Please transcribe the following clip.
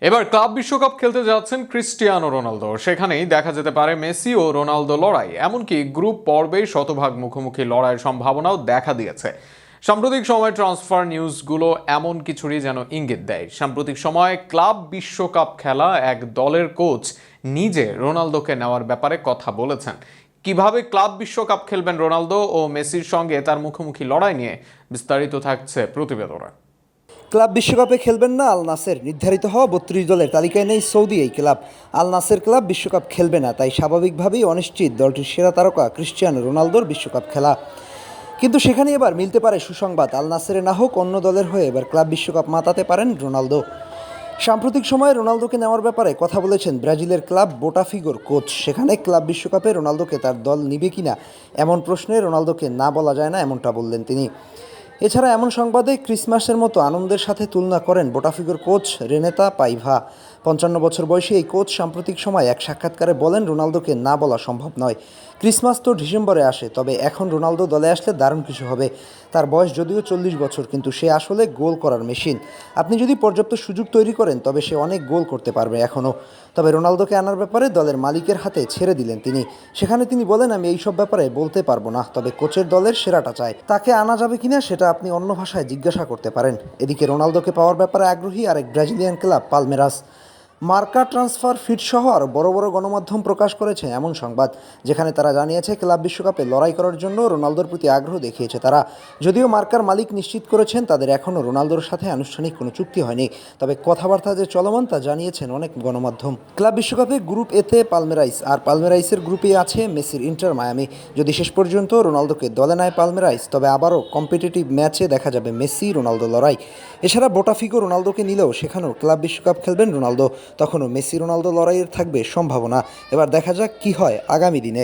এবার ক্লাব বিশ্বকাপ খেলতে যাচ্ছেন ক্রিস্টিয়ানো রোনালদো। সেখানেই দেখা যেতে পারে মেসি ও রোনালদো লড়াই, এমনকি গ্রুপ পর্বেই শতভাগ মুখোমুখি লড়াইয়ের সম্ভাবনাও দেখা দিয়েছে। সাম্প্রতিক সময় ট্রান্সফার নিউজগুলো এমন কিছুরই যেন ইঙ্গিত দেয়। সাম্প্রতিক সময়ে ক্লাব বিশ্বকাপ খেলা এক দলের কোচ নিজে রোনালদোকে নেওয়ার ব্যাপারে কথা বলেছেন। কিভাবে ক্লাব বিশ্বকাপ খেলবেন রোনালদো ও মেসির সঙ্গে তার মুখোমুখি লড়াই নিয়ে বিস্তারিত থাকছে প্রতিবেদনে। ক্লাব বিশ্বকাপে খেলবেন না আল নাসের। নির্ধারিত হওয়া 32 দলের তালিকায় নেই সৌদি এই ক্লাব। আল নাসের ক্লাব বিশ্বকাপ খেলবে না, তাই স্বাভাবিকভাবেই অনিশ্চিত দলটির সেরা তারকা ক্রিস্টিয়ানো রোনালদোর বিশ্বকাপ খেলা। কিন্তু সেখানে এবার মিলতে পারে সুসংবাদ। আল নাসেরে না হোক, অন্য দলের হয়ে এবার ক্লাব বিশ্বকাপ মাতাতে পারেন রোনালদো। সাম্প্রতিক সময়ে রোনালদোকে নেওয়ার ব্যাপারে কথা বলেছেন ব্রাজিলের ক্লাব বোটাফিগোর কোচ। সেখানে ক্লাব বিশ্বকাপে রোনালদোকে তার দল নিবে কিনা এমন প্রশ্নে রোনালদোকে না বলা যায় না, এমনটা বললেন তিনি। এছাড়া এমন সংবাদে ক্রিসমাসের মতো আনন্দের সাথে তুলনা করেন বোটাফিগোর কোচ রেনেতা পাইভা। 55 বছর বয়সী এই কোচ সাম্প্রতিক সময় এক সাক্ষাৎকারে বলেন, রোনালদোকে না বলা সম্ভব নয়। ক্রিসমাস তো ডিসেম্বরে আসে, তবে এখন রোনালদো দলে আসলে দারুণ কিছু হবে। তার বয়স যদিও 40 বছর, কিন্তু সে আসলে গোল করার মেশিন। আপনি যদি পর্যাপ্ত সুযোগ তৈরি করেন তবে সে অনেক গোল করতে পারবে এখনও। তবে রোনালদোকে আনার ব্যাপারে দলের মালিকের হাতে ছেড়ে দিলেন তিনি। সেখানে তিনি বলেন, আমি এইসব ব্যাপারে বলতে পারবো না, তবে কোচের দলের সেরাটা চায়। তাকে আনা যাবে কিনা সেটা আপনি অন্য ভাষায় জিজ্ঞাসা করতে পারেন। এদিকে রোনালদোকে পাওয়ার ব্যাপারে আগ্রহী আরেক ব্রাজিলিয়ান ক্লাব পালমেরাস। মার্কা ট্রান্সফার ফিট সহ আর বড় বড় গণমাধ্যম প্রকাশ করেছে এমন সংবাদ, যেখানে তারা জানিয়েছে ক্লাব বিশ্বকাপে লড়াই করার জন্য রোনালদোর প্রতি আগ্রহ দেখিয়েছে তারা। যদিও মার্কার মালিক নিশ্চিত করেছেন তাদের এখনও রোনালদোর সাথে আনুষ্ঠানিক কোনো চুক্তি হয়নি, তবে কথাবার্তা যে চলমান তা জানিয়েছেন অনেক গণমাধ্যম। ক্লাব বিশ্বকাপে গ্রুপ এতে পালমেরাইস, আর পালমেরাইসের গ্রুপে আছে মেসির ইন্টার মায়ামি। যদি শেষ পর্যন্ত রোনালদোকে দলে নেয় পালমেরাইস, তবে আবারও কম্পিটিটিভ ম্যাচে দেখা যাবে মেসি রোনালদো লড়াই। এছাড়া বোটাফিগো রোনালদোকে নিলেও সেখানেও ক্লাব বিশ্বকাপ খেলবেন রোনালদো। তখনও মেসি রোনালদো লড়াইয়ের থাকবে সম্ভাবনা। এবার দেখা যাক কী হয় আগামী দিনে।